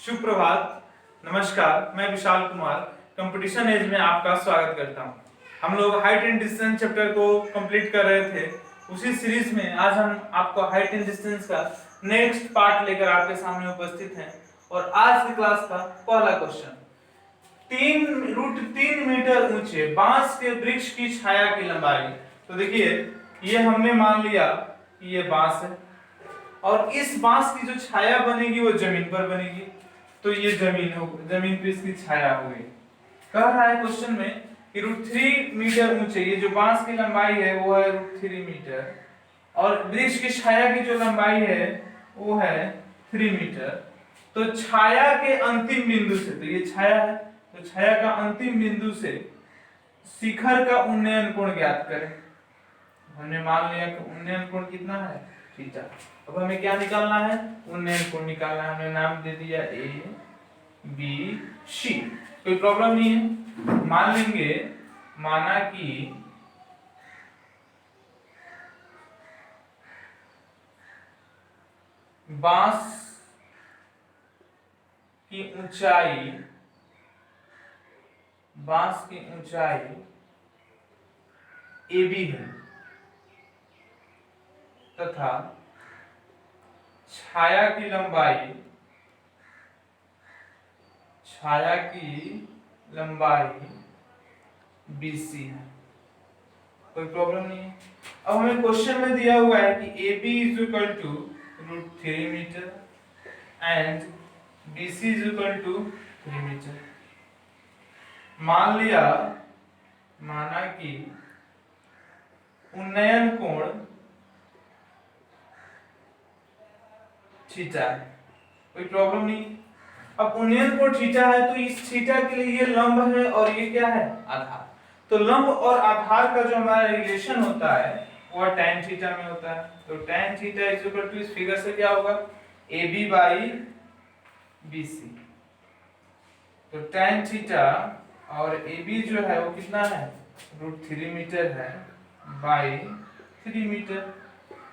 सुप्रभात, नमस्कार। मैं विशाल कुमार कंपटीशन एज में आपका स्वागत करता हूं। हम लोग हाइट एंड डिस्टेंस चैप्टर को कंप्लीट कर रहे थे। उसी सीरीज में आज हम आपको हाइट एंड डिस्टेंस का नेक्स्ट पार्ट लेकर आपके सामने उपस्थित हैं। और आज की क्लास का पहला क्वेश्चन, 3 मीटर ऊंचे बांस के वृक्ष की छाया की लंबाई। तो देखिए, ये हमने मान लिया कि ये बांस है और इस बांस की जो छाया बनेगी वो जमीन पर बनेगी। तो ये जमीन पे इसकी छाया होगी। कह रहा है क्वेश्चन में कि √3 मीटर ऊंचे, ये जो बांस की लंबाई है वो है √3 मीटर और वृक्ष की छाया की जो लंबाई है वो है 3 मीटर। तो छाया के अंतिम बिंदु से, तो ये छाया है, तो छाया का अंतिम बिंदु से शिखर का उन्नयन कोण ज्ञात करें। हमने मान लिया कि उन्नयन कोण कितना है, थीटा। अब हमें क्या निकालना है, उन्नयन कोण निकालना है। हमने नाम दे दिया ए बी सी, कोई प्रॉब्लम नहीं है। मान लेंगे, माना कि बांस की ऊंचाई ए बी है तथा छाया की लंबाई BC है, कोई प्रॉब्लम नहीं है। अब हमें क्वेश्चन में दिया हुआ है कि AB is equal to √3 metre and BC is equal to 3 metre. माना कि उन्नयन कोण थीटा है, कोई प्रॉब्लम नहीं। अब उन्नयन कोण थीटा है तो इस थीटा के लिए ये लंब है और ये क्या है, आधार। तो लंब और आधार का जो हमारा रिलेशन होता है वो tan थीटा में होता है। तो tan theta is equal to, इस फिगर से क्या होगा, AB बाई BC। तो tan थीटा और AB जो है वो कितना है, √3 मीटर है बाई 3 मीटर,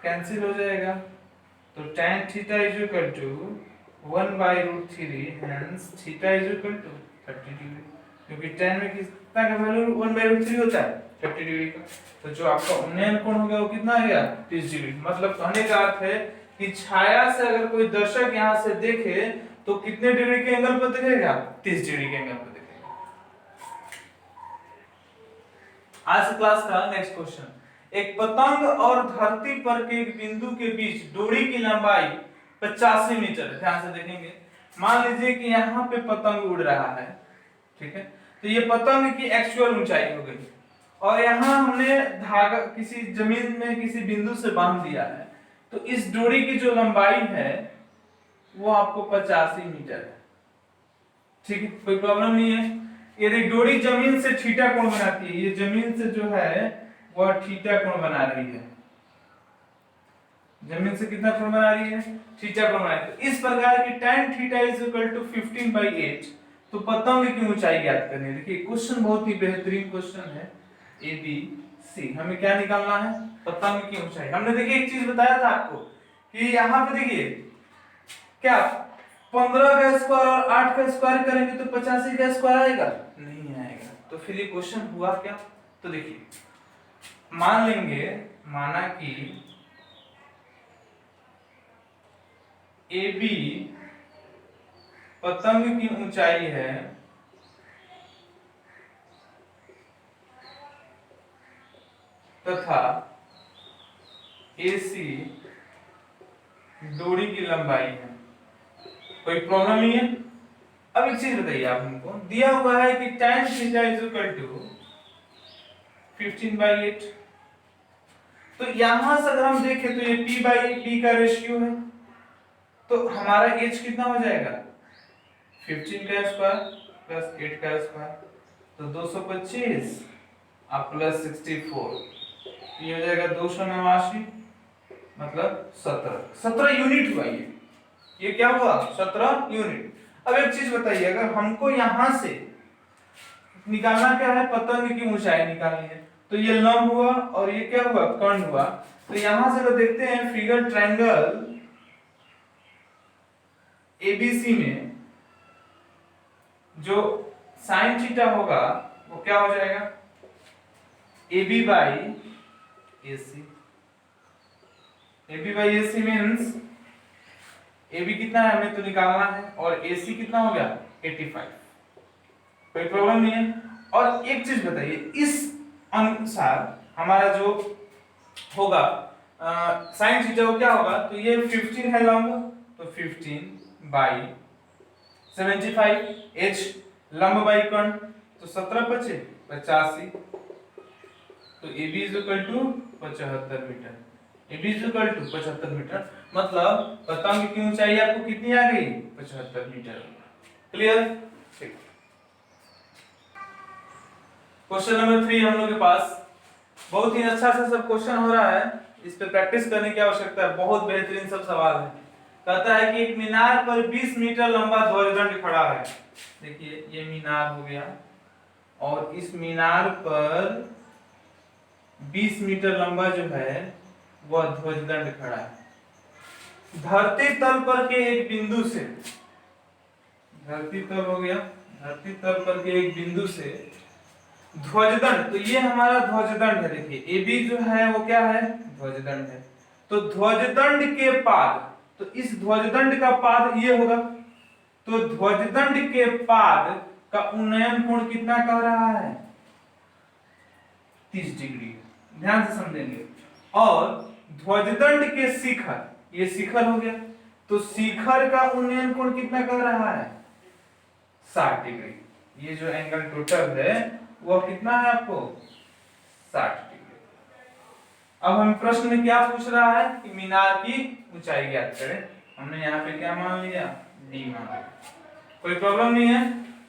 कैंसिल हो जाएगा। तो tan theta is equal to 1 by √3, hence theta is equal to 30 degree, क्योंकि tan में कितना का वैल्यू 1 बाई √3 होता है, 30 डिग्री का। तो जो आपका उन्नयन कोण हो गया वो कितना आ गया, 30 डिग्री। मतलब कहने का अर्थ है कि छाया से अगर कोई दर्शक यहां से देखे तो कितने डिग्री के एंगल पर दिखेगा, 30 डिग्री के एंगल पर दिखेगा। आज क्लास का नेक्स्ट क्वेश्चन, एक पतंग और धरती पर के एक बिंदु के बीच डोरी की लंबाई 85 मीटर। ध्यान से देखेंगे, मान लीजिए कि यहाँ पे पतंग उड़ रहा है, ठीक है। तो ये पतंग की एक्चुअल ऊंचाई हो गई और यहाँ हमने धागा किसी जमीन में किसी बिंदु से बांध दिया है। तो इस डोरी की जो लंबाई है वो आपको 85 मीटर है, ठीक है, कोई प्रॉब्लम नहीं है। यदि डोरी जमीन से थीटा कोण बनाती है, ये जमीन से जो है वह थीटा कोण बना रही है, जमीन से कितना कोण बना रही है, थीटा कोण बना रही है। तो इस प्रकार की tan theta is equal to 15/8। तो पतंग की ऊंचाई ज्ञात करनी है। देखिए क्वेश्चन बहुत ही बेहतरीन क्वेश्चन है, ABC। हमें क्या निकालना है, पतंग की ऊंचाई। हमने देखिए एक चीज बताया था आपको कि यहाँ पे देखिए क्या 15 का स्क्वायर और 8 का स्क्वायर करेंगे तो 85 का स्क्वायर आएगा, नहीं आएगा। तो फिर ये क्वेश्चन हुआ क्या, तो देखिए मान लेंगे, माना कि AB पतंग की ऊंचाई है तथा AC डोरी की लंबाई है, कोई प्रॉब्लम नहीं है। अब एक चीज बताइए, आप हमको दिया हुआ है कि tan theta is equal to 15/8। तो यहां से अगर हम देखें तो ये P/B का रेशियो है, तो हमारा h कितना हो जाएगा, 15 का स्क्वायर प्लस 8 का स्क्वायर, तो 225 और प्लस 64, ये हो जाएगा 289, मतलब 17 यूनिट हुआ। ये क्या हुआ, 17 यूनिट। अब एक चीज बताइए, अगर हमको यहां से निकालना क्या है, पतंग की ऊंचाई निकालनी है, तो ये लंब हुआ और ये क्या हुआ, कर्ण हुआ। तो यहां से अगर देखते हैं फिगर ट्रायंगल ABC में, जो साइन थीटा होगा वो क्या हो जाएगा, AB by AC। AB by AC means AB कितना है हमें तो निकालना है, और AC कितना हो गया 85। कोई प्रॉब्लम नहीं है। और एक चीज बताइए, इस अनुसार हमारा जो होगा साइन थीटा वो क्या होगा, तो ये 15 है लंब, तो 15 बाई 75, h लंब बाई कोण, तो 17 बचे 85, तो AB is equal to 75 metre. AB is equal to 75 metre, मतलब पतंग की ऊंचाई आपको कितनी आ गई 75 मीटर। क्लियर? ठीक। क्वेश्चन नंबर 3 हम लोग के पास बहुत ही अच्छा सा सब क्वेश्चन हो रहा है, इस पे प्रैक्टिस करने की आवश्यकता है, बहुत बेहतरीन सब सवाल है। कहता है कि एक मीनार पर 20 मीटर लंबा ध्वजदंड खड़ा है। देखिए ये मीनार हो गया, और इस मीनार पर 20 मीटर लंबा जो है वह ध्वजदंड खड़ा है। धरती तल पर के एक बिंदु से, धरती तल हो गया, धरती तल पर के एक बिंदु से ध्वजदंड, तो ये हमारा ध्वजदंड है। देखिए AB जो है वो क्या है, ध्वजदंड है। तो ध्वजदंड के पाद, तो इस ध्वजदंड का पाद ये होगा, तो ध्वजदंड के पाद का उन्नयन कोण कितना कह रहा है 30 डिग्री। ध्यान से समझेंगे। और ध्वजदंड के शिखर, ये शिखर हो गया, तो शिखर का उन्नयन कोण कितना कह रहा है 60 डिग्री। ये जो एंगल टोटल है वो कितना है आपको 60 डिग्री। अब हम प्रश्न में क्या पूछ रहा है कि मीनार की ऊंचाई ज्ञात करें। हमने यहाँ पे क्या मान लिया, D मान लिया, कोई प्रॉब्लम नहीं है,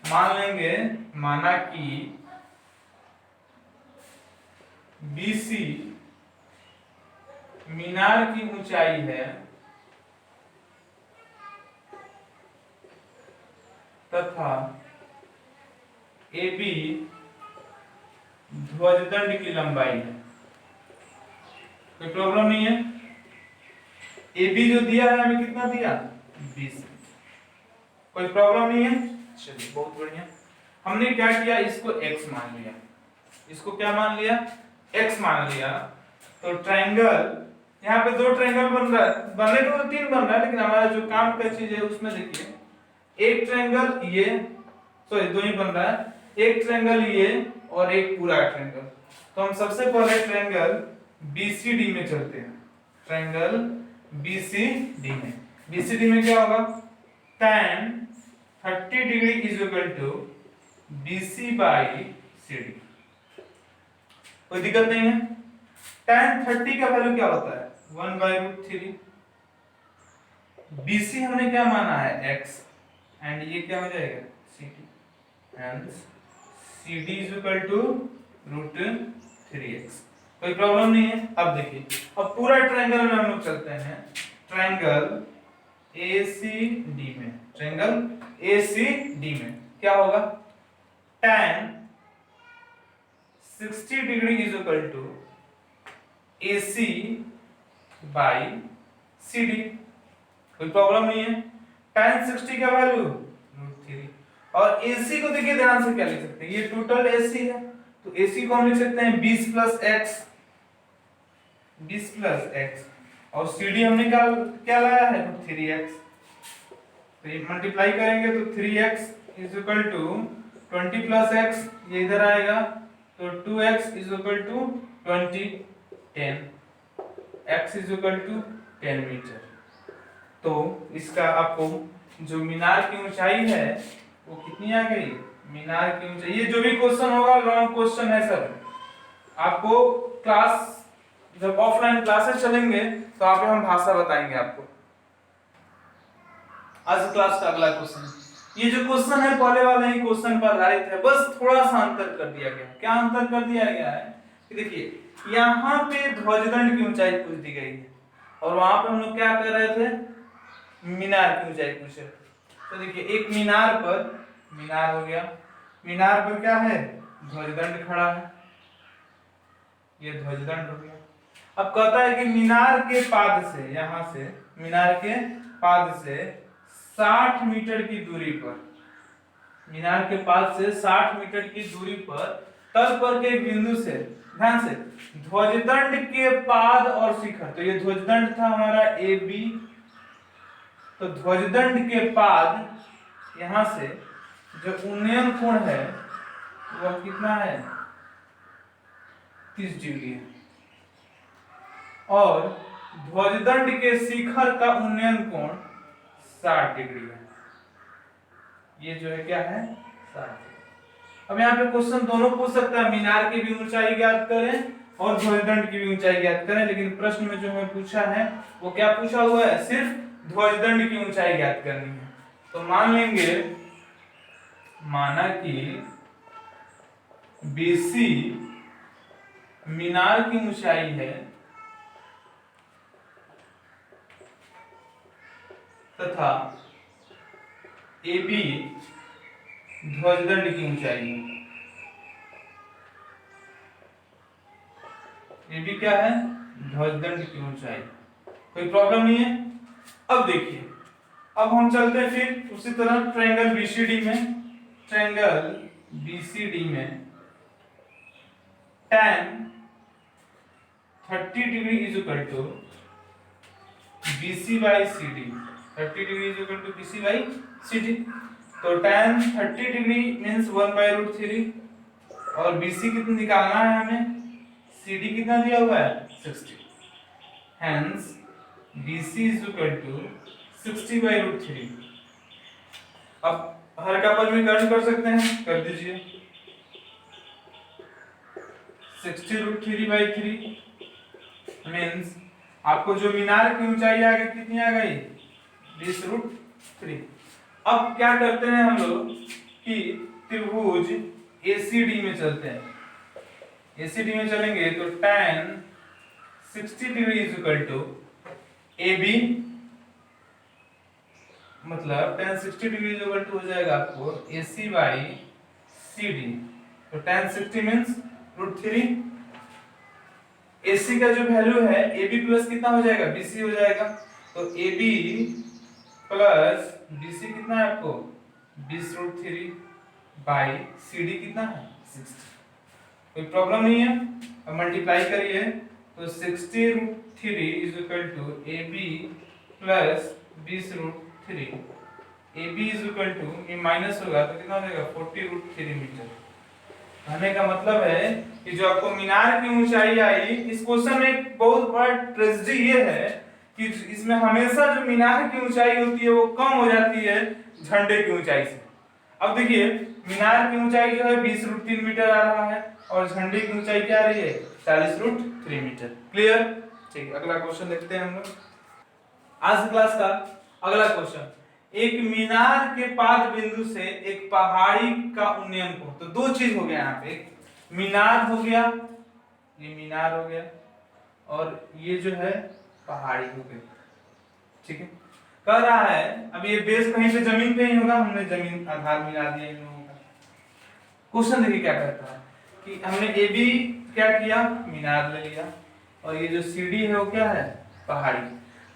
मान लेंगे। माना कि BC मीनार की ऊंचाई है तथा AB ध्वजदंड की लंबाई है। कोई प्रॉब्लम नहीं है। AB जो दिया है हमें कितना दिया 20, कोई प्रॉब्लम नहीं है। चलिए बहुत बढ़िया। हमने क्या किया, इसको x मान लिया, इसको क्या मान लिया x मान लिया। तो ट्रायंगल, यहाँ पे 2 ट्रायंगल बन रहा है, बनने को तो 3 बन रहा है, लेकिन हमारा जो काम का चीज है उसमें देखिए एक ट्रायंगल ये, सॉरी 2 ही बन रहा है, एक ट्रायंगल ये और एक पूरा ट्रायंगल। तो हम सबसे पहले ट्रायंगल BCD में चलते हैं। ट्रायंगल BCD में, BCD में क्या होगा, tan 30 degree is equal to BC by CD। कोई दिक्कत नहीं है। tan 30 का वैल्यू क्या होता है 1/√3। BC हमने क्या माना है x, एंड ये क्या हो जाएगा CD, and CD is equal to √3x। कोई प्रॉब्लम नहीं है। अब देखिए, अब पूरा ट्रायंगल में हम लोग चलते हैं। ट्रायंगल ACD में, ट्रायंगल ACD में क्या होगा, tan 60 degree is equal to AC by CD। कोई प्रॉब्लम नहीं है। tan 60 का वैल्यू √3, और AC को देखिए ध्यान से क्या लिख सकते हैं, ये टोटल AC है, तो AC को हम लिख सकते हैं 20 प्लस x, 20 प्लस x, और CD हमने क्या लाया है 3x। तो ये मल्टीप्लाई करेंगे तो 3x is equal to 20 plus x, ये इधर आएगा तो 2x is equal to 20, 10, x is equal to 10 metre. तो इसका आपको जो मीनार की ऊंचाई है वो कितनी आ गई, मीनार की ऊंचाई, ये जो भी क्वेश्चन होगा लॉन्ग क्वेश्चन है सर, आपको क्लास जब ऑफलाइन क्लासेस चलेंगे तो आप हम भाषा बताएंगे आपको। आज क्लास का अगला क्वेश्चन, ये जो क्वेश्चन है पहले वाले ही क्वेश्चन पर आधारित है, बस थोड़ा सा अंतर कर दिया गया है। क्या अंतर कर दिया गया है कि देखिए यहाँ पे ध्वजदंड की ऊंचाई पूछ दी गई है, और वहां पे हम लोग क्या कर रहे थे, मीनार की ऊंचाई पूछे। तो देखिए एक मीनार पर, मीनार हो गया, मीनार पर क्या है ध्वजदंड खड़ा है, ये ध्वजदंड हो गया। अब कहता है कि मीनार के पाद से, यहां से मीनार के पाद से 60 मीटर की दूरी पर, मीनार के पास से 60 मीटर की दूरी पर तल पर के एक बिंदु से, ध्यान से, ध्वजदंड के पाद और शिखर, तो ये ध्वजदंड था हमारा ए बी, तो ध्वजदंड के पाद यहां से जो उन्नयन कोण है वह कितना है, 30 डिग्री है, और ध्वजदंड के शिखर का उन्नयन कोण 60 डिग्री है। ये जो है क्या है, 60 डिग्री। अब यहाँ पे क्वेश्चन दोनों पूछ सकता है, मीनार की भी ऊंचाई ज्ञात करें और ध्वजदंड की भी ऊंचाई ज्ञात करें, लेकिन प्रश्न में जो हमें पूछा है वो क्या पूछा हुआ है, सिर्फ ध्वजदंड की ऊंचाई ज्ञात करनी है। तो मान लेंगे, माना कि BC मीनार की ऊंचाई है तथा AB ध्वजदंड की ऊंचाई है। AB क्या है, ध्वजदंड की ऊंचाई, कोई प्रॉब्लम नहीं है। अब देखिए, अब हम चलते हैं फिर उसी तरह ट्रायंगल BCD में, ट्रायंगल BCD में tan 30 degree is equal to BC by CD, 30 degree is equal to BC by CD, तो tan 30 डिग्री मींस 1/√3, और BC कितना निकालना है हमें, CD कितना दिया हुआ है 60, hence BC is equal to 60/√3। अब हर का पद में कट कर सकते हैं, कर दीजिए, 60√3/3 मींस आपको जो मीनार की ऊंचाई आ गई कितनी आ गई, 20√3। अब क्या करते हैं हम लोग कि त्रिभुज ACD में चलते हैं, ACD में चलेंगे तो tan 60 degree is equal to AB, मतलब tan 60 degree is equal to हो जाएगा आपको AC बाई CD, तो tan 60 मींस √3, AC का जो वैल्यू है AB प्लस कितना हो जाएगा, BC हो जाएगा, तो AB प्लस BC कितना है आपको 20√3 बाई CD कितना है 60, कोई प्रॉब्लम नहीं है। अब मल्टीप्लाई करिए तो 60√3 is equal to AB plus 20√3, AB is equal to, ये माइनस होगा तो कितना हो जाएगा 40√3 मीटर। कहने का मतलब है कि जो आपको मीनार की ऊंचाई आई, इस क्वेश्चन में एक बहुत बड़ा ट्रेजेडी ये है कि इसमें हमेशा जो मीनार की ऊंचाई होती है वो कम हो जाती है झंडे की ऊंचाई से। अब देखिए, मीनार की ऊंचाई जो है 20√3 मीटर आ रहा है और झंडे की ऊंचाई क्या आ रही है 40√3 मीटर। क्लियर? ठीक, अगला क्वेश्चन देखते हैं हम लोग। आज क्लास का अगला क्वेश्चन, एक मीनार के पाद बिंदु से एक पहाड़ी का उन्नयन कोण, तो दो चीज हो गया यहाँ पे, एक मीनार हो गया, ये मीनार हो गया, और ये जो है पहाड़ी हो गई, ठीक है। कह रहा है अब ये बेस कहीं पे जमीन पे ही होगा, हमने जमीन आधार मिला दिया इन लोगों का। क्वेश्चन देखिए क्या कहता है कि हमने AB क्या किया, मीनार ले लिया, और ये जो CD है वो क्या है, पहाड़ी।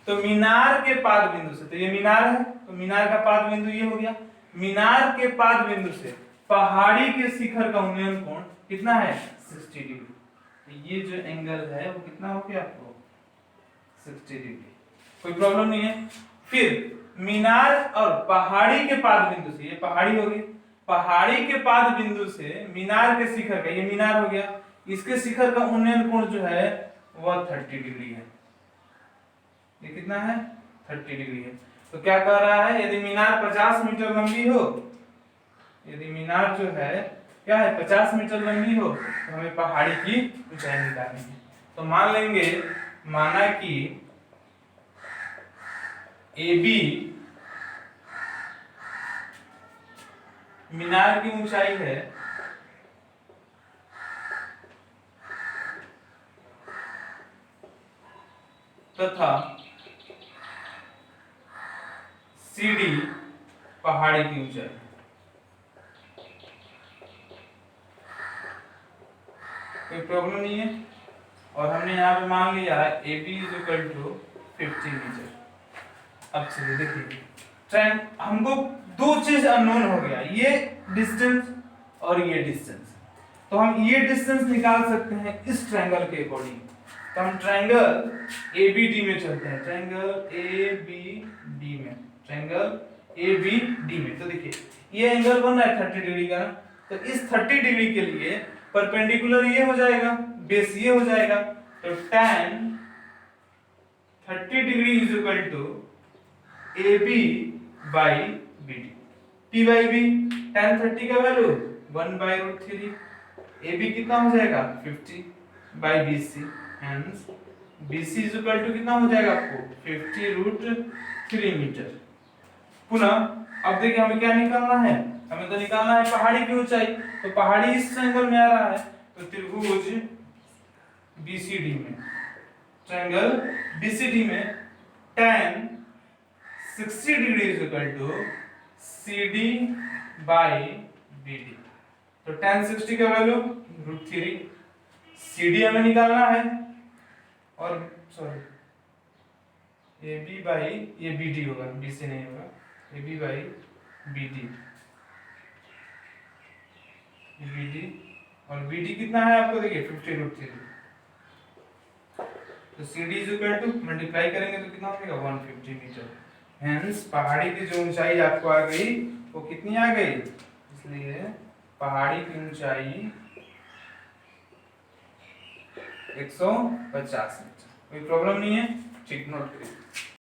तो मीनार के पाद बिंदु से, तो ये मीनार है तो मीनार का पाद बिंदु ये हो गया, मीनार के पाद बिंदु से पहाड़ी के शिखर का उन्नयन कोण कितना है 60 डिग्री। ये जो एंगल है वो कितना हो गया आपको 60 डिग्री, कोई प्रॉब्लम नहीं है। फिर मीनार और पहाड़ी के पाद बिंदु से, ये पहाड़ी हो गई, पहाड़ी के पाद बिंदु से मीनार के शिखर का, ये मीनार हो गया, इसके शिखर का उन्नयन कोण जो है वह 30 डिग्री है। ये कितना है 30 डिग्री है। तो क्या कह रहा है, यदि मीनार 50 मीटर लंबी हो, यदि मीनार जो है क्या है 50 मीटर लंबी हो, तो हमें पहाड़ी की ऊंचाई निकालनी है। तो मान लेंगे, माना कि AB मीनार की ऊंचाई है तथा CD पहाड़ी की ऊंचाई, कोई प्रॉब्लम नहीं है। और हमने यहाँ पे मान लिया है AB is equal to 50 metre. अब चलिए देखिए, हमको दो चीज अननोन हो गया, ये डिस्टेंस और ये डिस्टेंस। तो हम ये डिस्टेंस निकाल सकते हैं इस ट्रायंगल के अकॉर्डिंग। तो हम ट्रायंगल ABD में चलते हैं, ट्रायंगल ABD में, ट्रायंगल ABD में। तो देखिए ये एंगल बन रहा है 30 डिग्री का, तो इस 30 डिग्री के लिए परपेंडिकुलर ये हो जाएगा, बेस ये हो जाएगा। तो tan 30 degree is equal to AB by BD। P by B, tan 30 का वैल्यू 1/√3। AB कितना हो जाएगा 50 by BC, hence BC is equal to कितना हो जाएगा आपको 50√3 मीटर। पुनः अब देखिए हमें क्या निकालना है, हमें तो निकालना है पहाड़ी की ऊंचाई। तो पहाड़ी इस ट्रायंगल में आ रहा है, तो त्रिभुज BCD में, ट्रायंगल BCD में tan 60 degree is equal to CD by BD। तो tan 60 का वैल्यू √3, CD हमें निकालना है, और सॉरी AB बाई ये BD होगा, BC नहीं होगा, AB बाई BD, BD और BD कितना है आपको देखिए 50√3। तो CD is equal to multiply करेंगे तो कितना हो जाएगा 150 मीटर। हेंस पहाड़ी की जो ऊंचाई आपको आ गई वो कितनी आ गई, इसलिए पहाड़ी की ऊंचाई 150 मीटर। कोई प्रॉब्लम नहीं है, ठीक, नोट करिए।